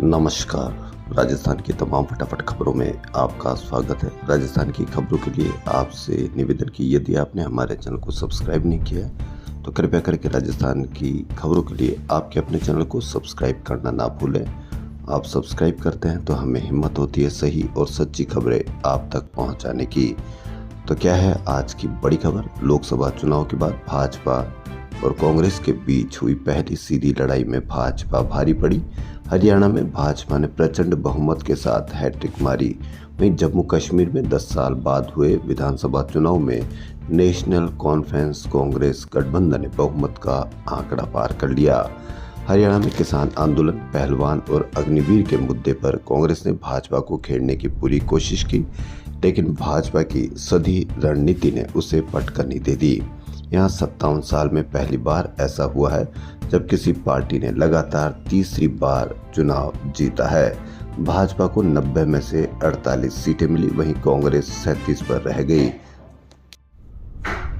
नमस्कार। राजस्थान की तमाम फटाफट खबरों में आपका स्वागत है। राजस्थान की खबरों के लिए आपसे निवेदन कि यदि आपने हमारे चैनल को सब्सक्राइब नहीं किया है तो कृपया करके राजस्थान की खबरों के लिए आपके अपने चैनल को सब्सक्राइब करना ना भूलें। आप सब्सक्राइब करते हैं तो हमें हिम्मत होती है सही और सच्ची खबरें आप तक पहुंचाने की। तो क्या है आज की बड़ी खबर? लोकसभा चुनाव के बाद भाजपा और कांग्रेस के बीच हुई पहली सीधी लड़ाई में भाजपा भारी पड़ी। हरियाणा में भाजपा ने प्रचंड बहुमत के साथ हैट्रिक मारी। वहीं जम्मू कश्मीर में 10 साल बाद हुए विधानसभा चुनाव में नेशनल कॉन्फ्रेंस कांग्रेस गठबंधन ने बहुमत का आंकड़ा पार कर लिया। हरियाणा में किसान आंदोलन, पहलवान और अग्निवीर के मुद्दे पर कांग्रेस ने भाजपा को घेरने की पूरी कोशिश की, लेकिन भाजपा की सधी रणनीति ने उसे पटकनी दे दी। यहाँ 57 साल में पहली बार ऐसा हुआ है जब किसी पार्टी ने लगातार तीसरी बार चुनाव जीता है। भाजपा को 90 में से 48 सीटें मिली, वहीं कांग्रेस 37 पर रह गई।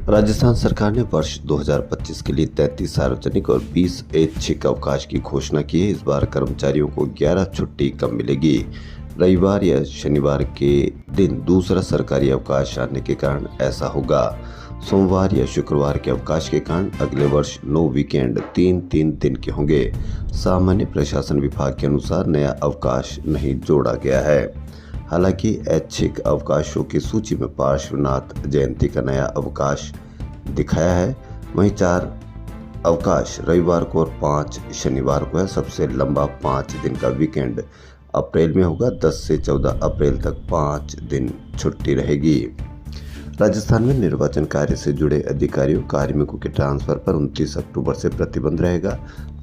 राजस्थान सरकार ने वर्ष 2025 के लिए 33 सार्वजनिक और 20 ऐच्छिक अवकाश की घोषणा की है। इस बार कर्मचारियों को 11 छुट्टी कम मिलेगी। रविवार या शनिवार के दिन दूसरा सरकारी अवकाश आने के कारण ऐसा होगा। सोमवार या शुक्रवार के अवकाश के कारण अगले वर्ष 9 वीकेंड 3-3 दिन के होंगे। सामान्य प्रशासन विभाग के अनुसार नया अवकाश नहीं जोड़ा गया है। हालांकि ऐच्छिक अवकाशों की सूची में पार्श्वनाथ जयंती का नया अवकाश दिखाया है। वहीं 4 अवकाश रविवार को और 5 शनिवार को है। सबसे लंबा 5 दिन का वीकेंड अप्रैल में होगा। 10 से 14 अप्रैल तक 5 दिन छुट्टी रहेगी। राजस्थान में निर्वाचन कार्य से जुड़े अधिकारियों कार्मिकों के ट्रांसफर पर 29 अक्टूबर से प्रतिबंध रहेगा।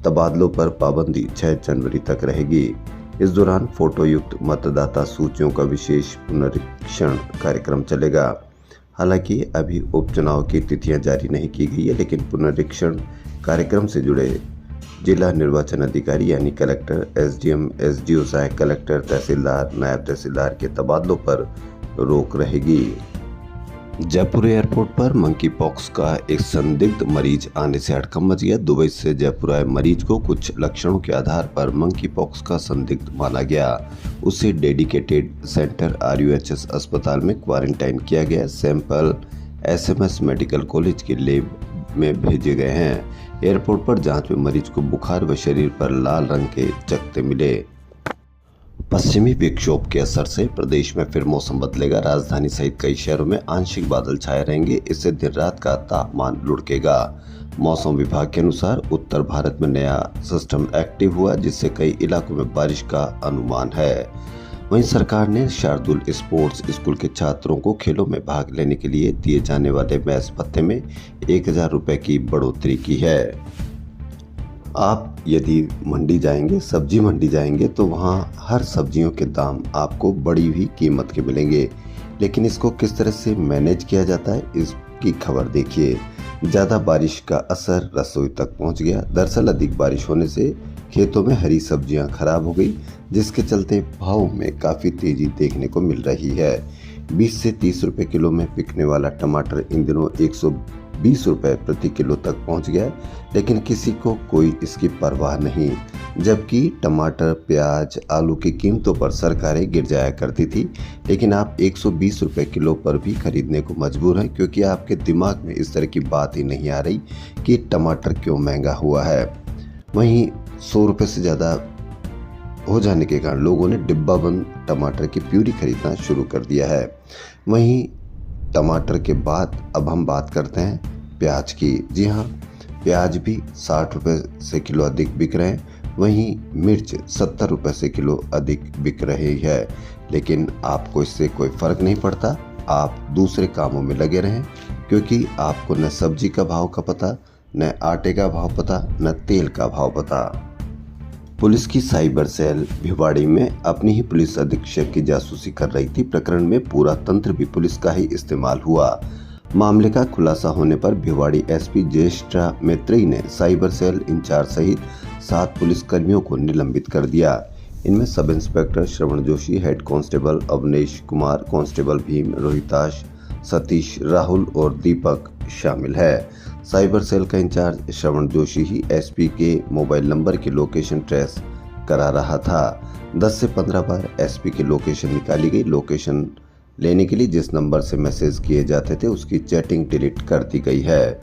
तबादलों पर पाबंदी 6 जनवरी तक रहेगी। इस दौरान फोटो युक्त मतदाता सूचियों का विशेष पुनरीक्षण कार्यक्रम चलेगा। हालांकि अभी उपचुनाव की तिथियां जारी नहीं की गई है, लेकिन पुनरीक्षण कार्यक्रम से जुड़े जिला निर्वाचन अधिकारी यानी कलेक्टर, एसडीएम, एसडीओ, सहायक कलेक्टर, तहसीलदार, नायब तहसीलदार के तबादलों पर रोक रहेगी। जयपुर एयरपोर्ट पर मंकी पॉक्स का एक संदिग्ध मरीज आने से हड़कंप मच गया। दुबई से जयपुर आए मरीज को कुछ लक्षणों के आधार पर मंकी पॉक्स का संदिग्ध माना गया। उसे डेडिकेटेड सेंटर RUHS अस्पताल में क्वारंटाइन किया गया। सैंपल SMS मेडिकल कॉलेज के लैब में भेजे गए हैं। एयरपोर्ट पर जांच में मरीज को बुखार व शरीर पर लाल रंग के चकत्ते मिले। पश्चिमी विक्षोभ के असर से प्रदेश में फिर मौसम बदलेगा। राजधानी सहित कई शहरों में आंशिक बादल छाए रहेंगे। इससे दिन रात का तापमान लुढ़केगा। मौसम विभाग के अनुसार उत्तर भारत में नया सिस्टम एक्टिव हुआ, जिससे कई इलाकों में बारिश का अनुमान है। वहीं सरकार ने शार्दुल स्पोर्ट्स स्कूल के छात्रों को खेलों में भाग लेने के लिए दिए जाने वाले मैच भत्ते में 1000 रुपए की बढ़ोतरी की है। आप यदि मंडी जाएंगे, सब्जी मंडी जाएंगे, तो वहाँ हर सब्जियों के दाम आपको बड़ी हुई कीमत के मिलेंगे। लेकिन इसको किस तरह से मैनेज किया जाता है, इसकी खबर देखिए। ज़्यादा बारिश का असर रसोई तक पहुँच गया। दरअसल अधिक बारिश होने से खेतों में हरी सब्जियां खराब हो गई, जिसके चलते भाव में काफ़ी तेजी देखने को मिल रही है। 20 से 30 रुपए किलो में बिकने वाला टमाटर इन दिनों 120 रुपए प्रति किलो तक पहुंच गया है, लेकिन किसी को कोई इसकी परवाह नहीं। जबकि टमाटर, प्याज, आलू की कीमतों पर सरकारें गिर जाया करती थी, लेकिन आप 120 रुपए किलो पर भी खरीदने को मजबूर हैं, क्योंकि आपके दिमाग में इस तरह की बात ही नहीं आ रही कि टमाटर क्यों महंगा हुआ है। वहीं 100 रुपए से ज़्यादा हो जाने के कारण लोगों ने डिब्बा बंद टमाटर की प्यूरी खरीदना शुरू कर दिया है। वहीं टमाटर के बाद अब हम बात करते हैं प्याज की। जी हाँ, प्याज भी 60 रुपए से किलो अधिक बिक रहे हैं। वहीं मिर्च 70 रुपए से किलो अधिक बिक रही है, लेकिन आपको इससे कोई फर्क नहीं पड़ता। आप दूसरे कामों में लगे रहें, क्योंकि आपको न सब्जी का भाव का पता, न आटे का भाव पता, न तेल का भाव पता। पुलिस की साइबर सेल भिवाड़ी में अपनी ही पुलिस अधीक्षक की जासूसी कर रही थी। प्रकरण में पूरा तंत्र भी पुलिस का ही इस्तेमाल हुआ। मामले का खुलासा होने पर भिवाड़ी SP ज्येष्ठा मैत्री ने साइबर सेल इंचार्ज सहित 7 पुलिसकर्मियों को निलंबित कर दिया। इनमें सब inspector Shravan Joshi, head constable Avnesh Kumar, constable Bhim, Rohitash, Satish, Rahul और दीपक शामिल है। साइबर सेल का इंचार्ज श्रवण जोशी ही SP के मोबाइल नंबर की लोकेशन ट्रेस करा रहा था। 10 से 15 बार एसपी की लोकेशन निकाली गई। लोकेशन लेने के लिए जिस नंबर से मैसेज किए जाते थे उसकी चैटिंग डिलीट कर दी गई है।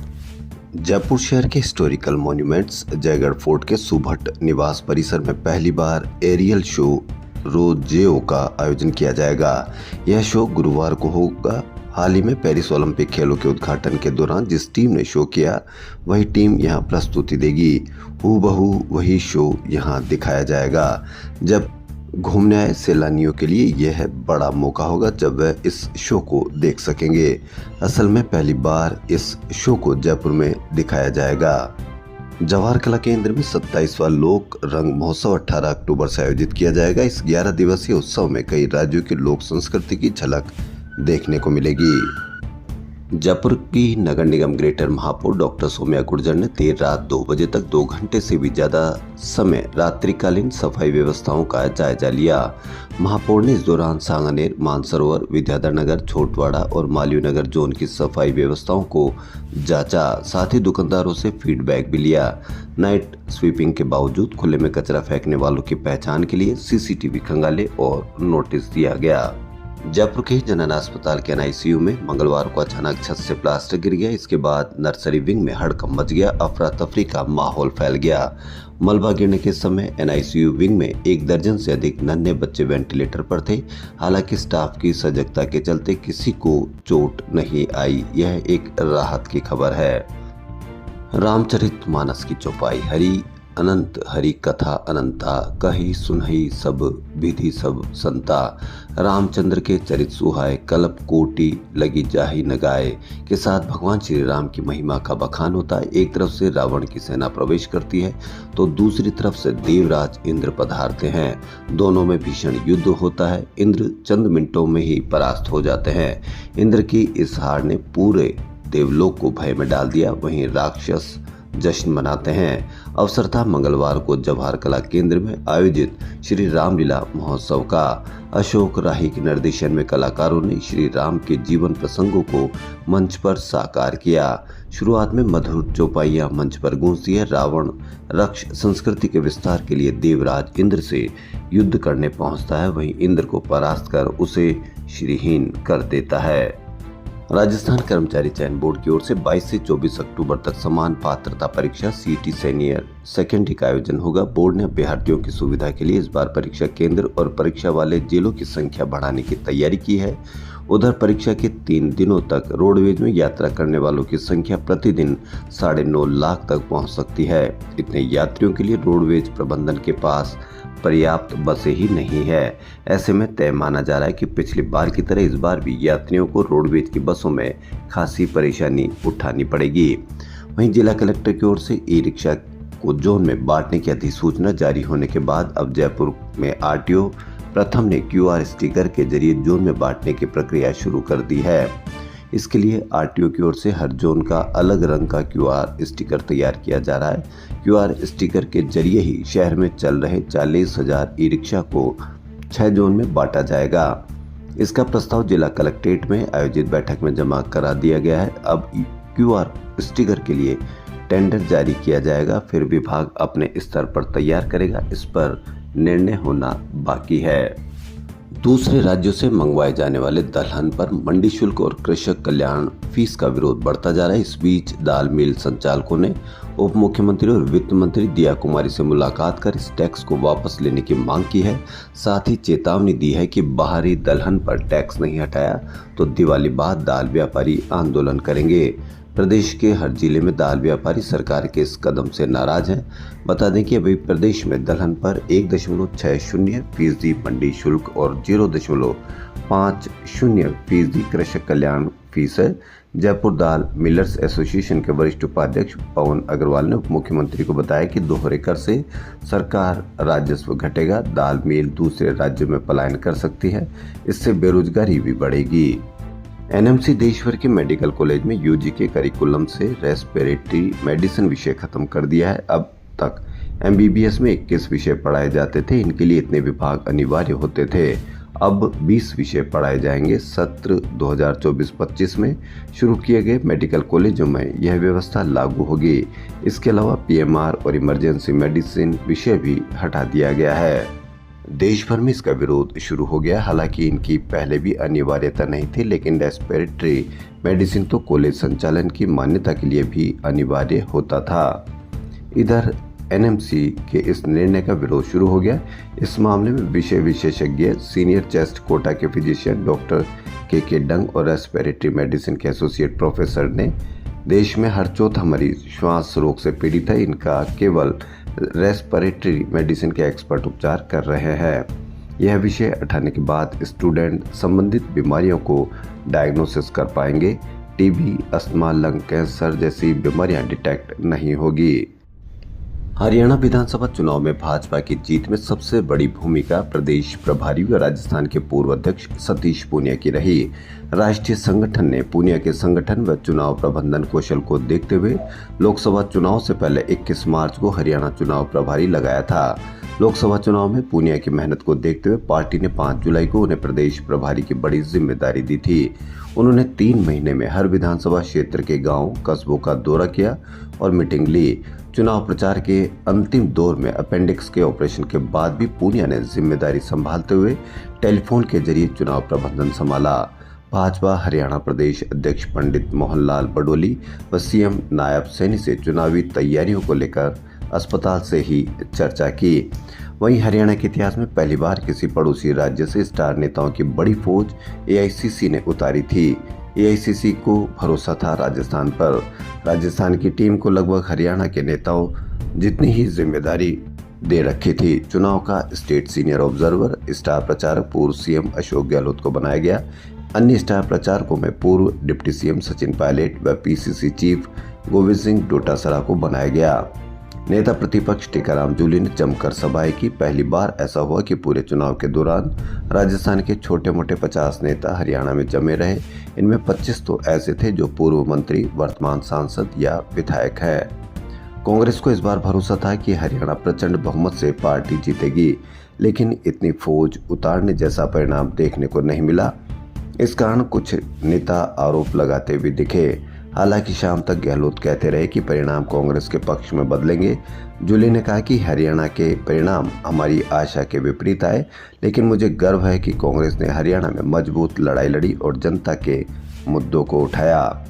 जयपुर शहर के हिस्टोरिकल मॉन्यूमेंट्स जयगढ़ फोर्ट के सुभट निवास परिसर में पहली बार एरियल शो रोजेओ का आयोजन किया जाएगा। यह शो गुरुवार को होगा। हाल ही में पेरिस ओलंपिक खेलों के उद्घाटन के दौरान जिस टीम ने शो किया वही टीम यहां प्रस्तुति देगी। हूबहू वही शो यहां दिखाया जाएगा। जब घूमने आए सैलानियों के लिए यह बड़ा मौका होगा जब वह इस शो को देख सकेंगे। असल में पहली बार इस शो को जयपुर में दिखाया जाएगा। जवाहर कला केंद्र में 27वां लोक रंग महोत्सव 18 अक्टूबर से आयोजित किया जाएगा। इस 11 दिवसीय उत्सव में कई राज्यों की लोक संस्कृति की झलक देखने को मिलेगी। जयपुर की नगर निगम ग्रेटर महापौर डॉक्टर सौम्या गुर्जर ने देर रात 2 बजे तक 2 घंटे से भी ज्यादा समय रात्रिकालीन सफाई व्यवस्थाओं का जायजा लिया। महापौर ने इस दौरान सांगानेर, मानसरोवर, विद्याधर नगर, छोटवाड़ा और मालवीय नगर जोन की सफाई व्यवस्थाओं को जांचा। साथ ही दुकानदारों से फीडबैक भी लिया। नाइट स्वीपिंग के बावजूद खुले में कचरा फेंकने वालों की पहचान के लिए सीसीटीवी खंगाले और नोटिस दिया गया। जयपुर के जनरल अस्पताल के एनआईसीयू में मंगलवार को अचानक छत से प्लास्टर गिर गया। इसके बाद नर्सरी विंग में हड़कंप मच गया। अफरा तफरी का माहौल फैल गया। मलबा गिरने के समय एनआईसीयू विंग में 1 दर्जन से अधिक नन्हे बच्चे वेंटिलेटर पर थे। हालांकि स्टाफ की सजगता के चलते किसी को चोट नहीं आई। यह एक राहत की खबर है। रामचरितमानस की चौपाई हरि अनंत हरि कथा अनंता कही सुनहि सब विधि सब संता। रामचंद्र के चरित सुहाय कल्प कोटि लगी जाहि न गाए के साथ भगवान श्री राम की महिमा का बखान होता है। एक तरफ से रावण की सेना प्रवेश करती है तो दूसरी तरफ से देवराज इंद्र पधारते हैं। दोनों में भीषण युद्ध होता है। इंद्र चंद मिनटों में ही परास्त हो जाते हैं। इंद्र की इस हार ने पूरे देवलोक को भय में डाल दिया। वहीं राक्षस जश्न मनाते हैं। अवसर था मंगलवार को जवाहर कला केंद्र में आयोजित श्री रामलीला महोत्सव का। अशोक राही के निर्देशन में कलाकारों ने श्री राम के जीवन प्रसंगों को मंच पर साकार किया। शुरुआत में मधुर चौपाइयां मंच पर गूंजती है। रावण रक्ष संस्कृति के विस्तार के लिए देवराज इंद्र से युद्ध करने पहुंचता है। वहीं इंद्र को परास्त कर उसे श्रीहीन कर देता है। राजस्थान कर्मचारी चयन बोर्ड की ओर से 22 से 24 अक्टूबर तक समान पात्रता परीक्षा सीटी सीनियर सेकेंडरी का आयोजन होगा। बोर्ड ने अभ्यर्थियों की सुविधा के लिए इस बार परीक्षा केंद्र और परीक्षा वाले जिलों की संख्या बढ़ाने की तैयारी की है। उधर परीक्षा के 3 दिनों तक रोडवेज में यात्रा करने वालों की संख्या प्रतिदिन 9.5 लाख तक पहुंच सकती है। इतने यात्रियों के लिए रोडवेज प्रबंधन के पास पर्याप्त बसें ही नहीं है। ऐसे में तय माना जा रहा है कि पिछली बार की तरह इस बार भी यात्रियों को रोडवेज की बसों में खासी परेशानी उठानी पड़ेगी। वहीं जिला कलेक्टर की ओर से ई रिक्शा को जोन में बांटने की अधिसूचना जारी होने के बाद अब जयपुर में आरटीओ प्रथम ने क्यूआर स्टिकर के जरिए जोन में बांटने की प्रक्रिया शुरू कर दी है। इसके लिए आरटीओ की ओर से हर जोन का अलग रंग का क्यूआर स्टिकर तैयार किया जा रहा है। क्यूआर स्टिकर के जरिए ही शहर में चल रहे 40,000 ई रिक्शा को 6 जोन में बांटा जाएगा। इसका प्रस्ताव जिला कलेक्ट्रेट में आयोजित बैठक में जमा करा दिया गया है। अब क्यूआर स्टिकर के लिए टेंडर जारी किया जाएगा। फिर विभाग अपने स्तर पर तैयार करेगा। इस पर निर्णय होना बाकी है। दूसरे राज्यों से मंगवाए जाने वाले दलहन पर मंडी शुल्क और कृषक कल्याण फीस का विरोध बढ़ता जा रहा है। इस बीच दाल मिल संचालकों ने उप मुख्यमंत्री और वित्त मंत्री दिया कुमारी से मुलाकात कर इस टैक्स को वापस लेने की मांग की है। साथ ही चेतावनी दी है कि बाहरी दलहन पर टैक्स नहीं हटाया तो दिवाली बाद दाल व्यापारी आंदोलन करेंगे। प्रदेश के हर जिले में दाल व्यापारी सरकार के इस कदम से नाराज हैं। बता दें कि अभी प्रदेश में दलहन पर 1.60% मंडी शुल्क और 0.50% कृषक कल्याण फीस है। जयपुर दाल मिलर्स एसोसिएशन के वरिष्ठ उपाध्यक्ष पवन अग्रवाल ने उप मुख्यमंत्री को बताया कि दोहरे कर से सरकार राजस्व घटेगा। दाल मिल दूसरे राज्यों में पलायन कर सकती है। इससे बेरोजगारी भी बढ़ेगी। एनएमसी देशभर के मेडिकल कॉलेज में यूजी के करिकुलम से रेस्पिरेटरी मेडिसिन विषय खत्म कर दिया है। अब तक एमबीबीएस में 21 विषय पढ़ाए जाते थे। इनके लिए इतने विभाग अनिवार्य होते थे। अब 20 विषय पढ़ाए जाएंगे। सत्र 2024-25 में शुरू किए गए मेडिकल कॉलेजों में यह व्यवस्था लागू होगी। इसके अलावा पीएमआर और इमरजेंसी मेडिसिन विषय भी हटा दिया गया है। देश भर में इसका विरोध शुरू हो गया। हालांकि इनकी पहले भी अनिवार्यता नहीं थी, लेकिन रेस्पिरेटरी मेडिसिन तो कॉलेज संचालन की मान्यता के लिए भी अनिवार्य होता था। इधर एनएमसी के इस निर्णय का विरोध शुरू हो गया। इस मामले में विषय विशेषज्ञ, सीनियर चेस्ट कोटा के फिजिशियन डॉक्टर के डंग और रेस्पिरेटरी मेडिसिन के एसोसिएट प्रोफेसर ने देश में हर चौथा मरीज श्वास रोग से पीड़ित है, इनका केवल रेस्पिरेटरी मेडिसिन के एक्सपर्ट उपचार कर रहे हैं। यह विषय उठाने के बाद स्टूडेंट संबंधित बीमारियों को डायग्नोसिस कर पाएंगे। टीबी, अस्थमा, लंग कैंसर जैसी बीमारियां डिटेक्ट नहीं होगी। हरियाणा विधानसभा चुनाव में भाजपा की जीत में सबसे बड़ी भूमिका प्रदेश प्रभारी व राजस्थान के पूर्व अध्यक्ष सतीश पूनिया की रही। राष्ट्रीय संगठन ने पूनिया के संगठन व चुनाव प्रबंधन कौशल को देखते हुए लोकसभा चुनाव से पहले 21 मार्च को हरियाणा चुनाव प्रभारी लगाया था। लोकसभा चुनाव में पूनिया की मेहनत को देखते हुए पार्टी ने 5 जुलाई को उन्हें प्रदेश प्रभारी की बड़ी जिम्मेदारी दी थी। उन्होंने 3 महीने में हर विधानसभा क्षेत्र के गांव कस्बों का दौरा किया और मीटिंग ली। चुनाव प्रचार के अंतिम दौर में अपेंडिक्स के ऑपरेशन के बाद भी पूनिया ने जिम्मेदारी संभालते हुए टेलीफोन के जरिए चुनाव प्रबंधन संभाला। भाजपा हरियाणा प्रदेश अध्यक्ष पंडित मोहनलाल बडोली व सीएम नायब सैनी से चुनावी तैयारियों को लेकर अस्पताल से ही चर्चा की। वहीं हरियाणा के इतिहास में पहली बार किसी पड़ोसी राज्य से स्टार नेताओं की बड़ी फौज एआईसीसी ने उतारी थी। एआईसीसी को भरोसा था राजस्थान पर। राजस्थान की टीम को लगभग हरियाणा के नेताओं जितनी ही जिम्मेदारी दे रखी थी। चुनाव का स्टेट सीनियर ऑब्जर्वर स्टार प्रचारक पूर्व सीएम अशोक गहलोत को बनाया गया। अन्य स्टार प्रचारकों में पूर्व डिप्टी सीएम सचिन पायलट व पीसीसी चीफ गोविंद सिंह डोटासरा को बनाया गया। नेता प्रतिपक्ष टीकाराम जूली ने जमकर सभाएं की। पहली बार ऐसा हुआ कि पूरे चुनाव के दौरान राजस्थान के छोटे मोटे 50 नेता हरियाणा में जमे रहे। इनमें 25 तो ऐसे थे जो पूर्व मंत्री, वर्तमान सांसद या विधायक हैं। कांग्रेस को इस बार भरोसा था कि हरियाणा प्रचंड बहुमत से पार्टी जीतेगी, लेकिन इतनी फौज उतारने जैसा परिणाम देखने को नहीं मिला। इस कारण कुछ नेता आरोप लगाते हुए दिखे। हालांकि शाम तक गहलोत कहते रहे कि परिणाम कांग्रेस के पक्ष में बदलेंगे। जूली ने कहा कि हरियाणा के परिणाम हमारी आशा के विपरीत आए, लेकिन मुझे गर्व है कि कांग्रेस ने हरियाणा में मजबूत लड़ाई लड़ी और जनता के मुद्दों को उठाया।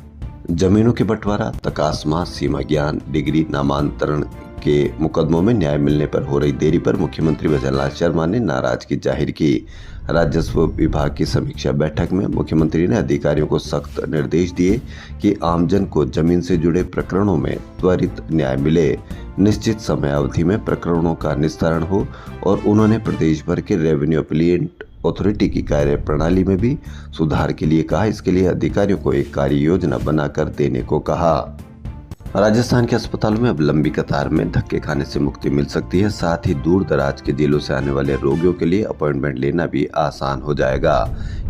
जमीनों के बंटवारा, तकास्मा, सीमा ज्ञान, डिग्री नामांतरण के मुकदमों में न्याय मिलने पर हो रही देरी पर मुख्यमंत्री भजनलाल शर्मा ने नाराजगी जाहिर की। राजस्व विभाग की समीक्षा बैठक में मुख्यमंत्री ने अधिकारियों को सख्त निर्देश दिए कि आमजन को जमीन से जुड़े प्रकरणों में त्वरित न्याय मिले, निश्चित समय अवधि में प्रकरणों का निस्तारण हो और उन्होंने प्रदेश भर के रेवेन्यू अपीलेट अथॉरिटी की कार्य प्रणाली में भी सुधार के लिए कहा। इसके लिए अधिकारियों को एक कार्य योजना बनाकर देने को कहा। राजस्थान के अस्पतालों में अब लंबी कतार में धक्के खाने से मुक्ति मिल सकती है। साथ ही दूर दराज के जिलों से आने वाले रोगियों के लिए अपॉइंटमेंट लेना भी आसान हो जाएगा।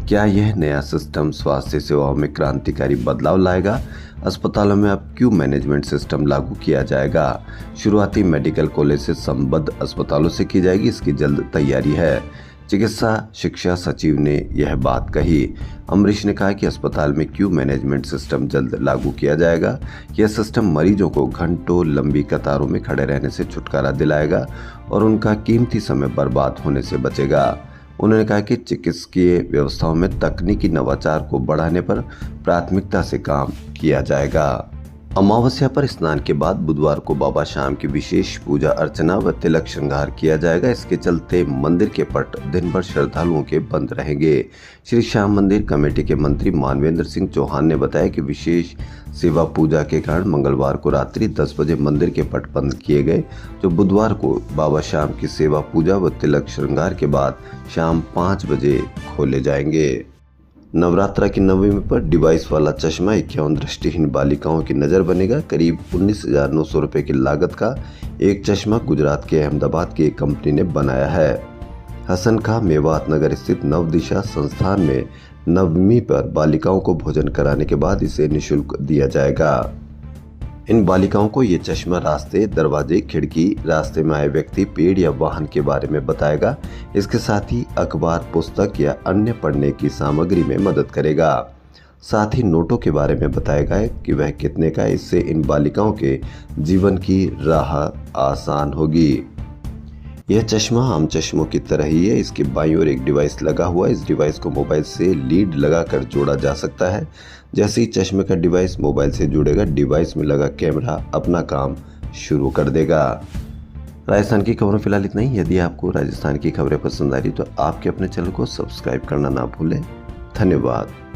क्या यह नया सिस्टम स्वास्थ्य सेवाओं में क्रांतिकारी बदलाव लाएगा? अस्पतालों में अब क्यू मैनेजमेंट सिस्टम लागू किया जाएगा। शुरुआती मेडिकल कॉलेज से संबद्ध अस्पतालों से की जाएगी, इसकी जल्द तैयारी है। चिकित्सा शिक्षा सचिव ने यह बात कही। अमरीश ने कहा कि अस्पताल में क्यू मैनेजमेंट सिस्टम जल्द लागू किया जाएगा। यह सिस्टम मरीजों को घंटों लंबी कतारों में खड़े रहने से छुटकारा दिलाएगा और उनका कीमती समय बर्बाद होने से बचेगा। उन्होंने कहा कि चिकित्सकीय व्यवस्थाओं में तकनीकी नवाचार को बढ़ाने पर प्राथमिकता से काम किया जाएगा। अमावस्या पर स्नान के बाद बुधवार को बाबा श्याम की विशेष पूजा अर्चना व तिलक श्रृंगार किया जाएगा। इसके चलते मंदिर के पट दिन भर श्रद्धालुओं के बंद रहेंगे। श्री श्याम मंदिर कमेटी के मंत्री मानवेंद्र सिंह चौहान ने बताया कि विशेष सेवा पूजा के कारण मंगलवार को रात्रि 10 बजे मंदिर के पट बंद किए गए, जो बुधवार को बाबा श्याम की सेवा पूजा व तिलक श्रृंगार के बाद शाम 5 बजे खोले जाएंगे। नवरात्रा की नवमी पर डिवाइस वाला चश्मा 51 दृष्टिहीन बालिकाओं की नज़र बनेगा। करीब 19,900 रुपये की लागत का एक चश्मा गुजरात के अहमदाबाद की एक कंपनी ने बनाया है। हसन खां मेवात नगर स्थित नवदिशा संस्थान में नवमी पर बालिकाओं को भोजन कराने के बाद इसे निःशुल्क दिया जाएगा। इन बालिकाओं को ये चश्मा रास्ते, दरवाजे, खिड़की, रास्ते में आए व्यक्ति, पेड़ या वाहन के बारे में बताएगा। इसके साथ ही अखबार, पुस्तक या अन्य पढ़ने की सामग्री में मदद करेगा। साथ ही नोटों के बारे में बताएगा कि वह कितने का है। इससे इन बालिकाओं के जीवन की राह आसान होगी। यह चश्मा आम चश्मों की तरह ही है। इसके बाईं ओर एक डिवाइस लगा हुआ है। इस डिवाइस को मोबाइल से लीड लगाकर जोड़ा जा सकता है। जैसे ही चश्मे का डिवाइस मोबाइल से जुड़ेगा, डिवाइस में लगा कैमरा अपना काम शुरू कर देगा। राजस्थान की खबरों फिलहाल इतना ही। यदि आपको राजस्थान की खबरें पसंद आ रही तो आपके अपने चैनल को सब्सक्राइब करना ना भूलें। धन्यवाद।